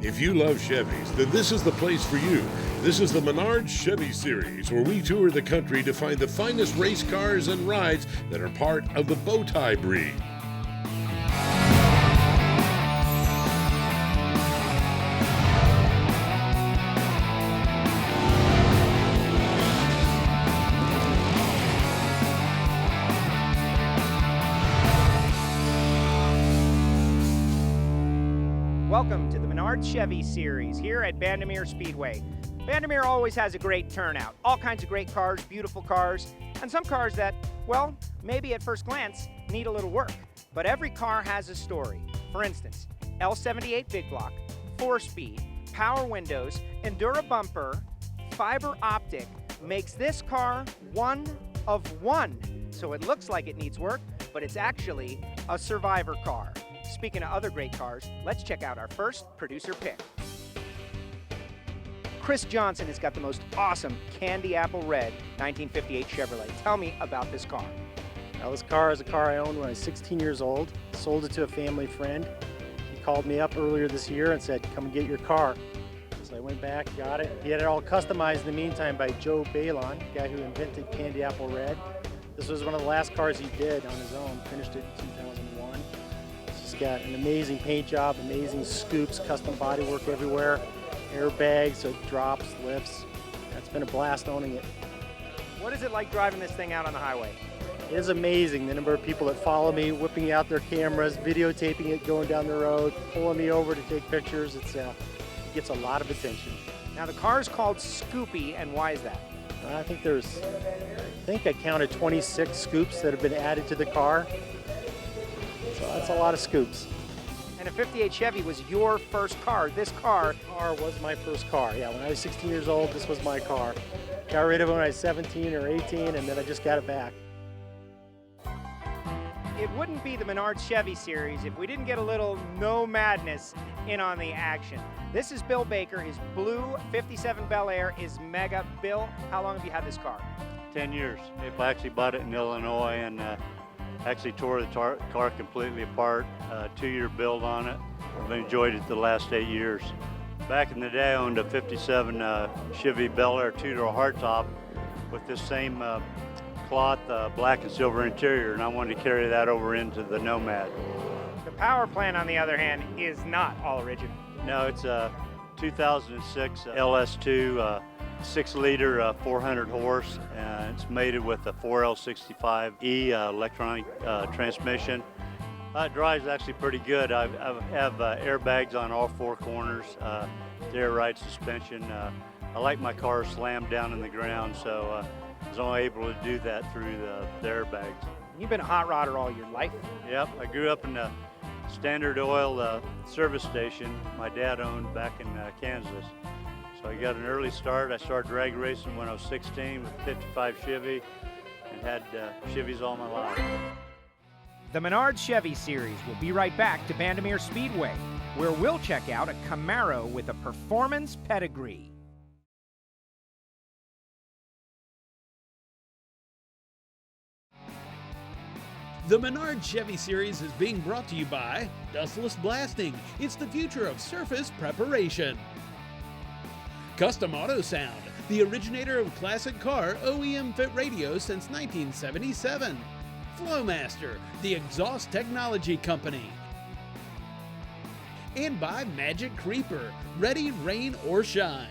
If you love Chevys, then this is the place for you. This is the Menards Chevy Series, where we tour the country to find the finest race cars and rides that are part of the Bowtie breed. Welcome to the Menards Chevy Series here at Bandimere Speedway. Bandimere always has a great turnout. All kinds of great cars, beautiful cars, and some cars that, well, maybe at first glance need a little work. But every car has a story. For instance, L78 big block, 4-speed, power windows, Endura bumper, fiber optic makes this car one of one. So it looks like it needs work, but it's actually a survivor car. Speaking of other great cars, let's check out our first producer pick. Chris Johnson has got the most awesome candy apple red 1958 Chevrolet. Tell me about this car. Now, this car is a car I owned when I was 16 years old. Sold it to a family friend. He called me up earlier this year and said, come and get your car. So I went back, got it. He had it all customized in the meantime by Joe Balon, the guy who invented candy apple red. This was one of the last cars he did on his own, finished it in 2001. It's got an amazing paint job, amazing scoops, custom bodywork everywhere, airbags, so it drops, lifts. It's been a blast owning it. What is it like driving this thing out on the highway? It is amazing, the number of people that follow me, whipping out their cameras, videotaping it going down the road, pulling me over to take pictures. It gets a lot of attention. Now the car is called Scoopy, and why is that? I think I counted 26 scoops that have been added to the car. So that's a lot of scoops. And a 58 Chevy was your first car. This car was my first car. Yeah, when I was 16 years old, this was my car. Got rid of it when I was 17 or 18, and then I just got it back. It wouldn't be the Menards Chevy Series if we didn't get a little No Madness in on the action. This is Bill Baker. His blue 57 Bel Air is mega. Bill, how long have you had this car? 10 years. I actually bought it in Illinois and actually tore the car completely apart. 2-year build on it. I've enjoyed it the last 8 years. Back in the day, I owned a 57 Chevy Bel Air 2-door hardtop with this same cloth black and silver interior, and I wanted to carry that over into the Nomad. The power plant, on the other hand, is not all original. No, it's a 2006 LS2 6-liter 400 horse, and it's mated with a 4L65E electronic transmission. It drives actually pretty good. I have airbags on all 4 corners, air ride suspension. I like my car slammed down in the ground, so I was only able to do that through the airbags. You've been a hot rodder all your life? Yep, I grew up in the Standard Oil service station my dad owned back in Kansas. So I got an early start. I started drag racing when I was 16 with 55 Chevy and had Chevys all my life. The Menards Chevy Series will be right back to Bandimere Speedway, where we'll check out a Camaro with a performance pedigree. The Menards Chevy Series is being brought to you by Dustless Blasting. It's the future of surface preparation. Custom Auto Sound, the originator of classic car OEM fit radios since 1977. Flowmaster, the exhaust technology company. And by Magic Creeper, ready, rain or shine.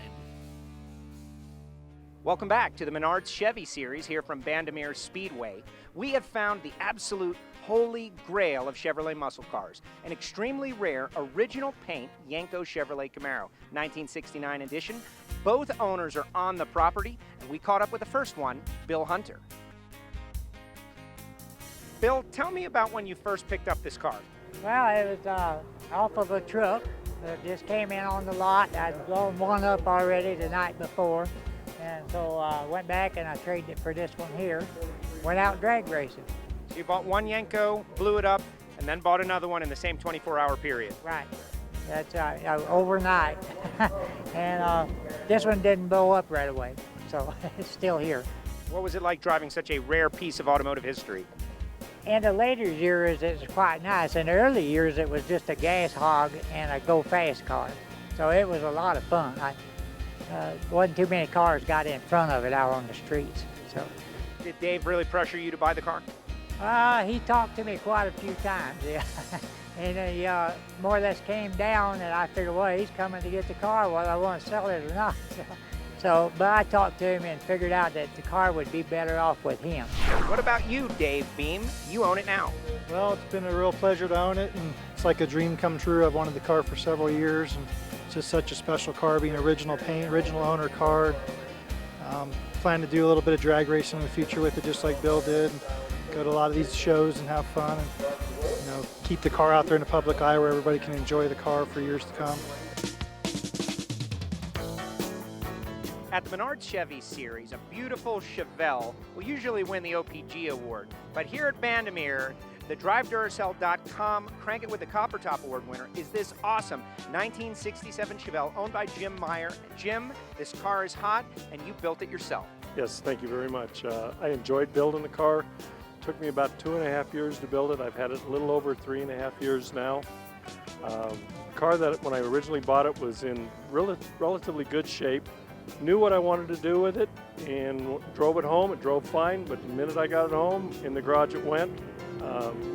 Welcome back to the Menards Chevy Series here from Bandimere Speedway. We have found the absolute holy grail of Chevrolet muscle cars, an extremely rare original paint Yenko Chevrolet Camaro, 1969 edition. Both owners are on the property, and we caught up with the first one, Bill Hunter. Bill, tell me about when you first picked up this car. Well, it was off of a truck that just came in on the lot. I'd blown one up already the night before. And so I went back and I traded it for this one here. Went out drag racing. So you bought one Yenko, blew it up, and then bought another one in the same 24-hour period. Right. That's overnight. And this one didn't blow up right away, so it's still here. What was it like driving such a rare piece of automotive history? In the later years, it was quite nice. In the early years, it was just a gas hog and a go-fast car. So it was a lot of fun. Wasn't too many cars got in front of it out on the streets. So Did Dave really pressure you to buy the car? he talked to me quite a few times, yeah. And he more or less came down, and I figured, well, he's coming to get the car, whether I want to sell it or not. But I talked to him and figured out that the car would be better off with him. What about you, Dave Beam? You own it now. Well, it's been a real pleasure to own it, and it's like a dream come true. I've wanted the car for several years, and it's just such a special car, being original paint, original owner car. Plan to do a little bit of drag racing in the future with it, just like Bill did. And go to a lot of these shows and have fun, and keep the car out there in the public eye where everybody can enjoy the car for years to come. At the Menards Chevy Series, a beautiful Chevelle will usually win the OPG award. But here at Bandimere, the DriveDuracell.com Crank It with the Copper Top Award winner is this awesome 1967 Chevelle owned by Jim Meyer. Jim, this car is hot, and you built it yourself. Yes, thank you very much. I enjoyed building the car. It took me about 2.5 years to build it. I've had it a little over 3.5 years now. The car that when I originally bought it was in relatively good shape. Knew what I wanted to do with it and drove it home. It drove fine, but the minute I got it home, in the garage it went.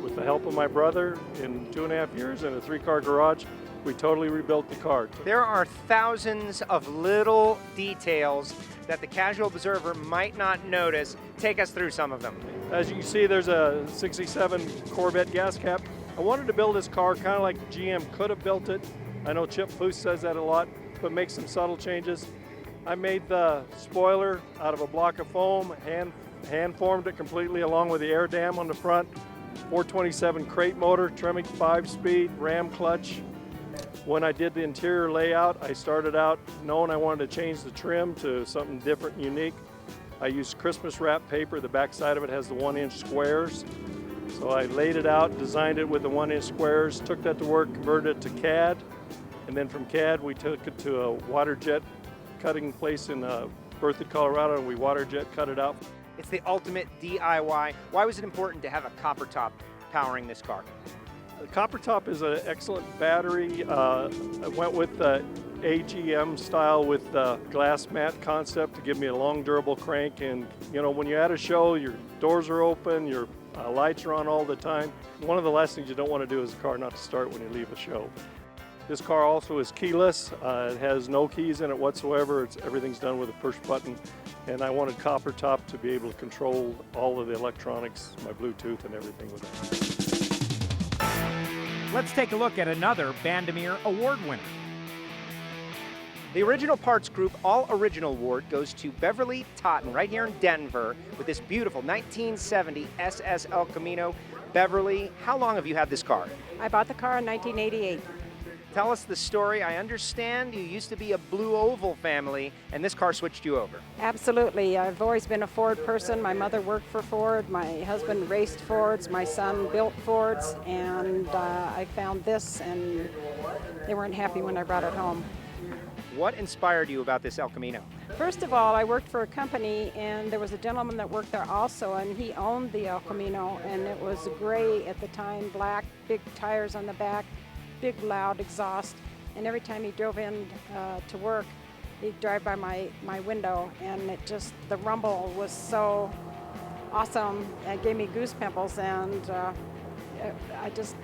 With the help of my brother, in 2.5 years in a 3-car garage, we totally rebuilt the car. There are thousands of little details that the casual observer might not notice. Take us through some of them. As you can see, there's a 67 Corvette gas cap. I wanted to build this car kind of like GM could have built it. I know Chip Foose says that a lot, but make some subtle changes. I made the spoiler out of a block of foam, hand formed it completely along with the air dam on the front. 427 crate motor, Tremec 5-speed, ram clutch. When I did the interior layout, I started out knowing I wanted to change the trim to something different and unique. I used Christmas wrap paper. The back side of it has the 1-inch squares. So I laid it out, designed it with the 1-inch squares, took that to work, converted it to CAD. And then from CAD, we took it to a water jet cutting place in Berthoud, Colorado, and we water jet cut it out. It's the ultimate DIY. Why was it important to have a copper top powering this car? The copper top is an excellent battery. I went with the AGM style with the glass mat concept to give me a long durable crank. And when you're at a show, your doors are open, your lights are on all the time. One of the last things you don't want to do is a car not to start when you leave a show. This car also is keyless. It has no keys in it whatsoever. Everything's done with a push button. And I wanted copper top to be able to control all of the electronics, my Bluetooth and everything with that. Let's take a look at another Bandimere Award winner. The Original Parts Group All Original Award goes to Beverly Totten right here in Denver with this beautiful 1970 SS El Camino. Beverly, how long have you had this car? I bought the car in 1988. Tell us the story. I understand you used to be a Blue Oval family, and this car switched you over. Absolutely. I've always been a Ford person. My mother worked for Ford. My husband raced Fords. My son built Fords. And I found this, and they weren't happy when I brought it home. What inspired you about this El Camino? First of all, I worked for a company, and there was a gentleman that worked there also, and he owned the El Camino, and it was gray at the time, black, big tires on the back, big loud exhaust, and every time he drove in to work, he'd drive by my window, and the rumble was so awesome. It gave me goose pimples, and I just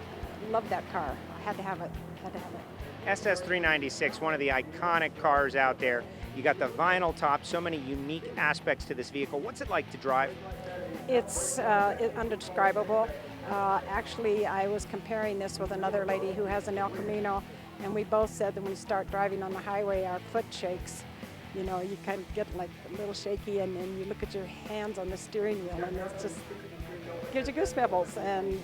loved that car. I had to have it. SS396, one of the iconic cars out there. You got the vinyl top, so many unique aspects to this vehicle. What's it like to drive? It's undescribable. Actually, I was comparing this with another lady who has an El Camino, and we both said that when we start driving on the highway, our foot shakes. You kind of get like a little shaky, and then you look at your hands on the steering wheel, and it just gives you goose pimples, and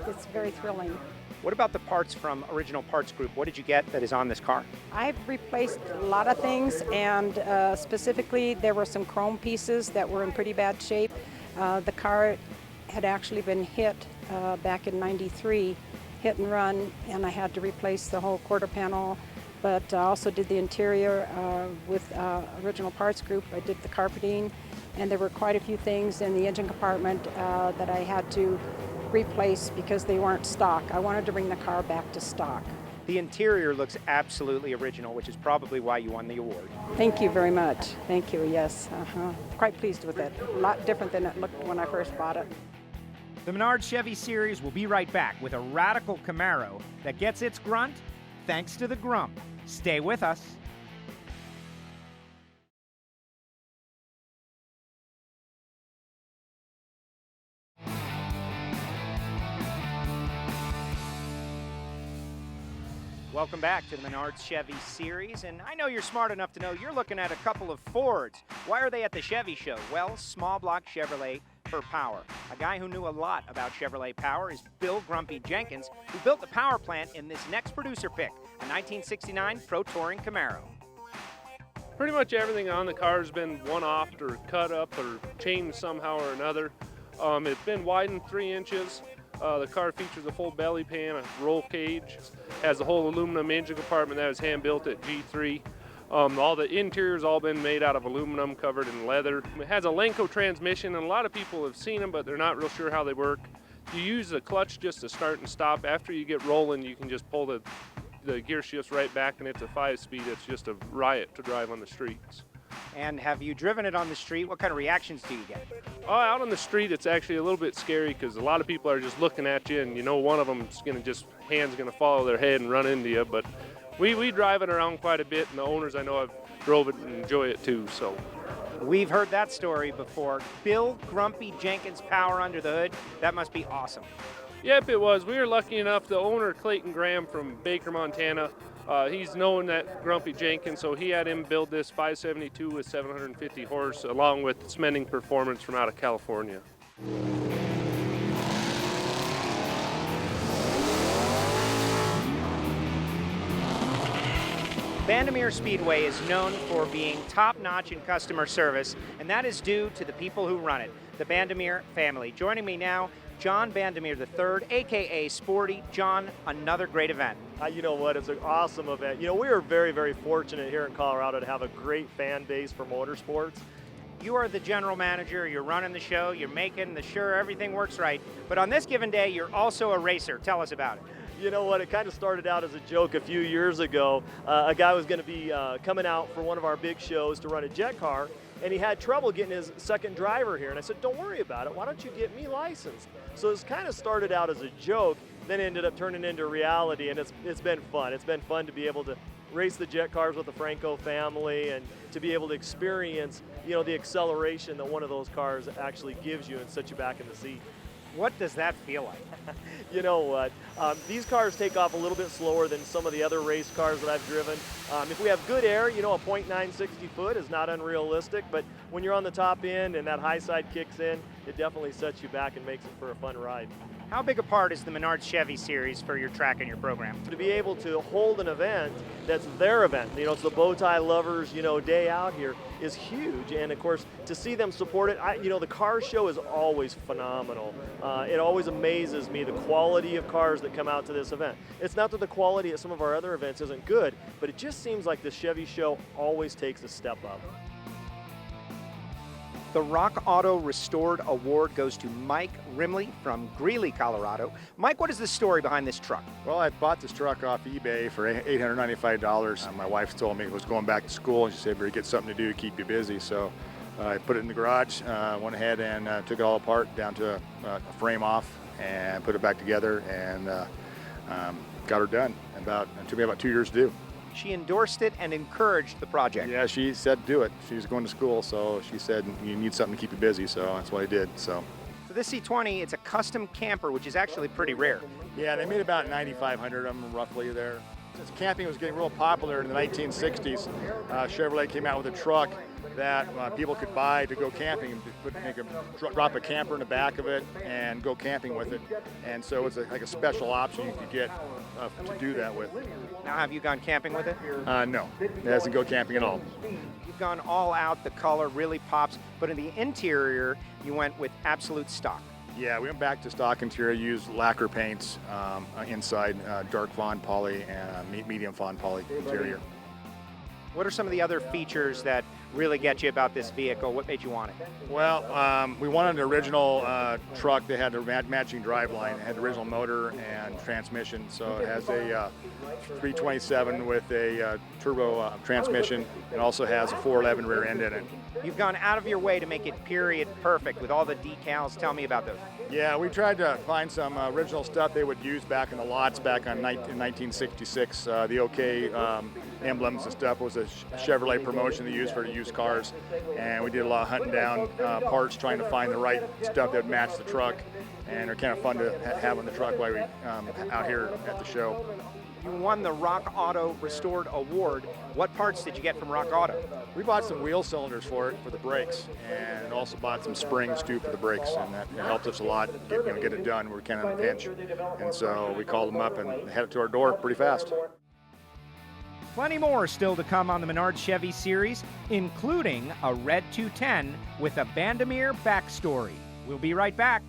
it's very thrilling. What about the parts from Original Parts Group? What did you get that is on this car? I've replaced a lot of things, and specifically there were some chrome pieces that were in pretty bad shape. The car had actually been hit back in '93, hit and run, and I had to replace the whole quarter panel, but I also did the interior with Original Parts Group. I did the carpeting, and there were quite a few things in the engine compartment that I had to replace because they weren't stock. I wanted to bring the car back to stock. The interior looks absolutely original, which is probably why you won the award. Thank you very much. Thank you, yes. Quite pleased with it. A lot different than it looked when I first bought it. The Menards Chevy Series will be right back with a radical Camaro that gets its grunt thanks to the Grump. Stay with us. Welcome back to the Menards Chevy Series, and I know you're smart enough to know you're looking at a couple of Fords. Why are they at the Chevy show? Well, small block Chevrolet for power. A guy who knew a lot about Chevrolet power is Bill Grumpy Jenkins, who built the power plant in this next producer pick, a 1969 Pro Touring Camaro. Pretty much everything on the car has been one-offed or cut up or changed somehow or another. It's been widened 3 inches. The car features a full belly pan, a roll cage, has a whole aluminum engine compartment that was hand-built at G3. All the interior's all been made out of aluminum, covered in leather. It has a Lenco transmission, and a lot of people have seen them, but they're not real sure how they work. You use the clutch just to start and stop. After you get rolling, you can just pull the gear shifts right back, and it's a 5-speed. It's just a riot to drive on the streets. And have you driven it on the street? What kind of reactions do you get? Out on the street, it's actually a little bit scary because a lot of people are just looking at you, and you know one of them's hand's gonna follow their head and run into you. But we drive it around quite a bit, and the owners I know have drove it and enjoy it too. So we've heard that story before. Bill Grumpy Jenkins power under the hood. That must be awesome. Yep, it was. We were lucky enough. The owner, Clayton Graham from Baker, Montana, he's known that Grumpy Jenkins, so he had him build this 572 with 750 horse, along with Smending Performance from out of California. Bandimere Speedway is known for being top-notch in customer service, and that is due to the people who run it, the Bandimere family. Joining me now, John Bandimere III, a.k.a. Sporty. John, another great event. You know what, it's an awesome event. You know, we are very, very fortunate here in Colorado to have a great fan base for motorsports. You are the general manager, you're running the show, you're making sure everything works right, but on this given day, you're also a racer. Tell us about it. You know what, it kind of started out as a joke a few years ago. A guy was going to be coming out for one of our big shows to run a jet car, and he had trouble getting his second driver here. And I said, don't worry about it, why don't you get me licensed? So it's kind of started out as a joke, then ended up turning into reality, and it's been fun. It's been fun to be able to race the jet cars with the Franco family and to be able to experience, you know, the acceleration that one of those cars actually gives you and set you back in the seat. What does that feel like? You know what? These cars take off a little bit slower than some of the other race cars that I've driven. If we have good air, you know, a .960 foot is not unrealistic, but when you're on the top end and that high side kicks in, it definitely sets you back and makes it for a fun ride. How big a part is the Menards Chevy Series for your track and your program? To be able to hold an event that's their event, you know, it's the bow tie lovers, you know, day out here, is huge. And of course, to see them support it, you know, the car show is always phenomenal. It always amazes me, the quality of cars that come out to this event. It's not that the quality at some of our other events isn't good, but it just seems like the Chevy show always takes a step up. The Rock Auto Restored Award goes to Mike Rimley from Greeley, Colorado. Mike, what is the story behind this truck? Well, I bought this truck off eBay for $895. My wife told me it was going back to school, and she said, better get something to do to keep you busy. So I put it in the garage, went ahead and took it all apart down to a frame off and put it back together and got her done. It took me about 2 years to do. She endorsed it and encouraged the project. Yeah, she said do it. She was going to school, so she said you need something to keep you busy, so that's what I did. So for this C20, it's a custom camper, which is actually pretty rare. Yeah, they made about 9,500 of them roughly there. Since camping was getting real popular in the 1960s, Chevrolet came out with a truck that people could buy to go camping. They could drop a camper in the back of it and go camping with it. And so it's like a special option you could get to do that with. Now, have you gone camping with it? No, it doesn't go camping at all. You've gone all out. The color really pops. But in the interior, you went with absolute stock. Yeah, we went back to stock interior, used lacquer paints inside, dark fawn poly and medium fawn poly interior. What are some of the other features that really get you about this vehicle? What made you want it? Well, we wanted an original truck that had a matching driveline. It had the original motor and transmission, so it has a 327 with a turbo transmission. It also has a 411 rear end in it. You've gone out of your way to make it period perfect with all the decals. Tell me about those. Yeah, we tried to find some original stuff they would use back in the lots back in 1966. The OK emblems and stuff was a Chevrolet promotion they used for used cars, and we did a lot of hunting down parts, trying to find the right stuff that would match the truck, and they're kind of fun to have on the truck while we out here at the show. You won the Rock Auto Restored Award. What parts did you get from Rock Auto? We bought some wheel cylinders for it, for the brakes, and also bought some springs too for the brakes, and that helped us a lot get it done. We're kind of in a pinch, and so we called them up and they had it to our door pretty fast. Plenty more still to come on the Menards Chevy series, including a red 210 with a Bandimere backstory. We'll be right back.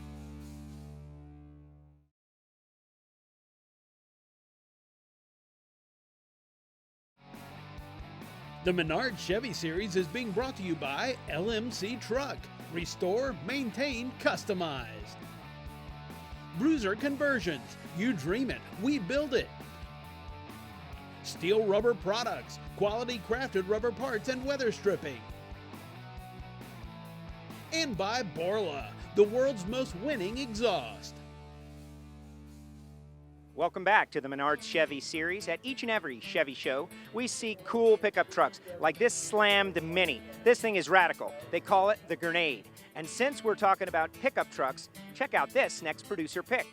The Menards Chevy series is being brought to you by LMC Truck. Restore, maintain, customized. Bruiser Conversions. You dream it, we build it. Steel Rubber Products. Quality crafted rubber parts and weather stripping. And by Borla, the world's most winning exhaust. Welcome back to the Menards Chevy series. At each and every Chevy show, we see cool pickup trucks like this slammed Mini. This thing is radical. They call it the Grenade. And since we're talking about pickup trucks, check out this next producer pick.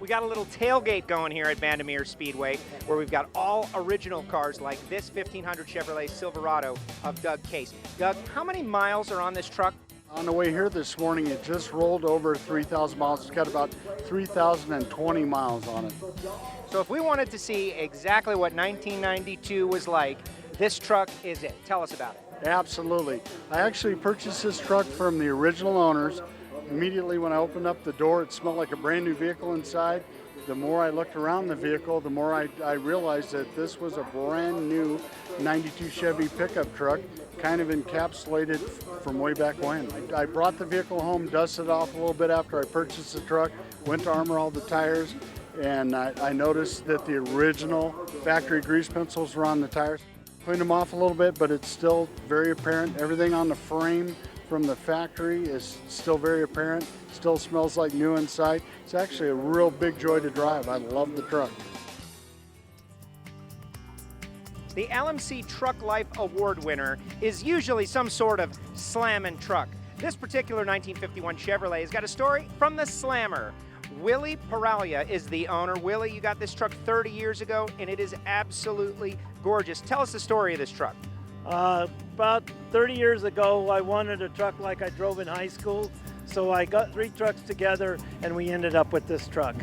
We got a little tailgate going here at Bandimere Speedway where we've got all original cars like this 1500 Chevrolet Silverado of Doug Case. Doug, how many miles are on this truck? On the way here this morning, it just rolled over 3,000 miles. It's got about 3,020 miles on it. So if we wanted to see exactly what 1992 was like, this truck is it. Tell us about it. Absolutely. I actually purchased this truck from the original owners. Immediately when I opened up the door, it smelled like a brand new vehicle inside. The more I looked around the vehicle, the more I realized that this was a brand new 92 Chevy pickup truck, kind of encapsulated from way back when. I brought the vehicle home, dusted it off a little bit after I purchased the truck, went to armor all the tires, and I noticed that the original factory grease pencils were on the tires. Cleaned them off a little bit, but it's still very apparent. Everything on the frame from the factory is still very apparent. Still smells like new inside. It's actually a real big joy to drive. I love the truck. The LMC Truck Life Award winner is usually some sort of slammin' truck. This particular 1951 Chevrolet has got a story from the slammer. Willie Paralia is the owner. Willie, you got this truck 30 years ago, and it is absolutely gorgeous. Tell us the story of this truck. About 30 years ago, I wanted a truck like I drove in high school, so I got 3 trucks together, and we ended up with this truck.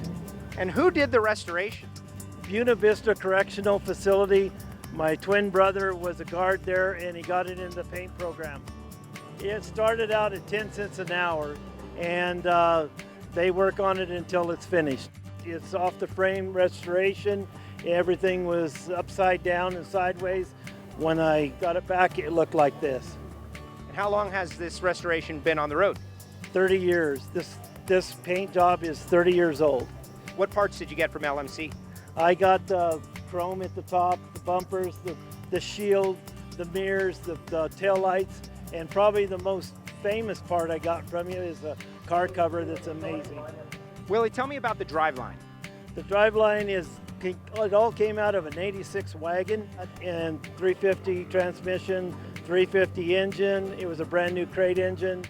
And who did the restoration? Buena Vista Correctional Facility. My twin brother was a guard there, and he got it in the paint program. It started out at 10 cents an hour, and they work on it until it's finished. It's off the frame restoration. Everything was upside down and sideways. When I got it back, it looked like this. And how long has this restoration been on the road? 30 years. This paint job is 30 years old. What parts did you get from LMC? I got chrome at the top, the bumpers, the shield, the mirrors, the tail lights, and probably the most famous part I got from you is a car cover that's amazing. Willie, tell me about the driveline. The driveline it all came out of an 86 wagon and 350 transmission, 350 engine. It was a brand new crate engine.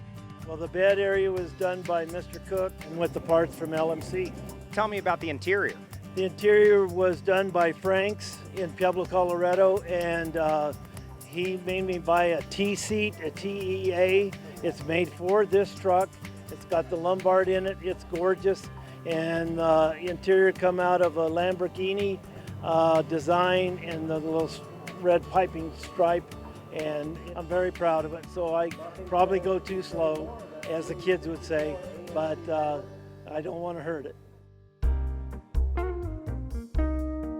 Well, the bed area was done by Mr. Cook and with the parts from LMC. Tell me about the interior. The interior was done by Frank's in Pueblo, Colorado, and he made me buy a T-seat, a TEA. It's made for this truck. It's got the Lombard in it. It's gorgeous. And the interior come out of a Lamborghini design and the little red piping stripe. And I'm very proud of it. So I probably go too slow, as the kids would say, but I don't want to hurt it.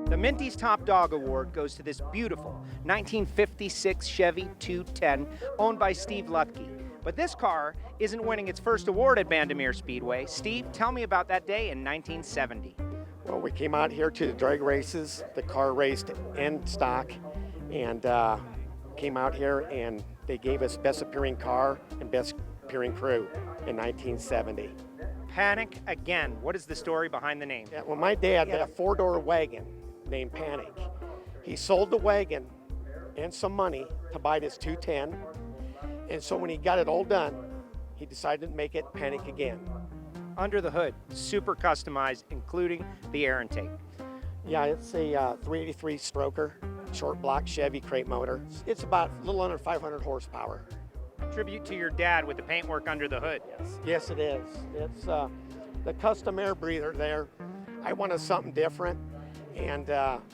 The The Minty's Top Dog Award goes to this beautiful 1956 Chevy 210 owned by Steve Lutke. But this car isn't winning its first award at Bandimere Speedway. Steve, tell me about that day in 1970. Well, we came out here to the drag races. The car raced in stock, and came out here and they gave us best appearing car and best appearing crew in 1970. Panic again. What is the story behind the name? Yeah, well, my dad had a four-door wagon named Panic. He sold the wagon and some money to buy this 210. And so when he got it all done, he decided to make it Panic again. Under the hood, super customized, including the air intake. Yeah, it's a 383 stroker, short block Chevy crate motor. It's about a little under 500 horsepower. Tribute to your dad with the paintwork under the hood. Yes, it is. It's the custom air breather there. I wanted something different, and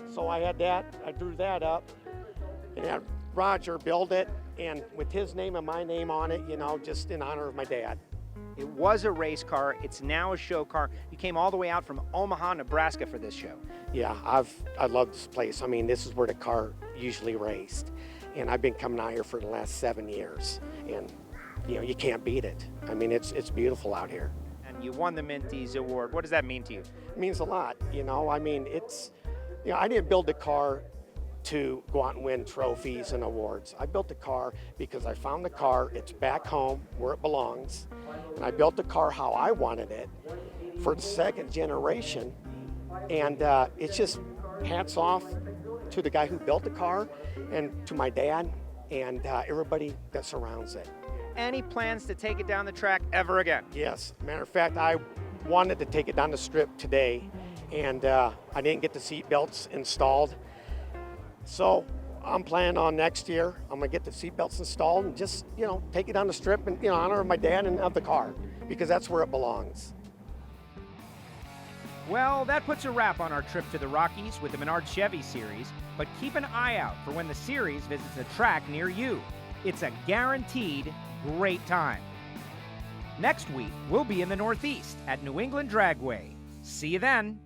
so I had that. I drew that up, and had Roger build it, and with his name and my name on it, you know, just in honor of my dad. It was a race car. It's now a show car. You came all the way out from Omaha, Nebraska for this show. Yeah, I love this place. I mean, this is where the car usually raced, and I've been coming out here for the last 7 years, and you know, you can't beat it. I mean, it's beautiful out here. And you won the Minty's Award. What does that mean to you? It means a lot, you know. I mean, you know, I didn't build the car to go out and win trophies and awards. I built the car because I found the car, it's back home where it belongs, and I built the car how I wanted it for the second generation, and it's just hats off to the guy who built the car and to my dad and everybody that surrounds it. Any plans to take it down the track ever again? Yes, matter of fact, I wanted to take it down the strip today, and I didn't get the seat belts installed. So I'm planning on next year, I'm gonna get the seat belts installed and just, you know, take it down the strip and, you know, honor my dad and of the car, because that's where it belongs. Well, that puts a wrap on our trip to the Rockies with the Menards Chevy Series, but keep an eye out for when the series visits a track near you. It's a guaranteed great time. Next week, we'll be in the Northeast at New England Dragway. See you then.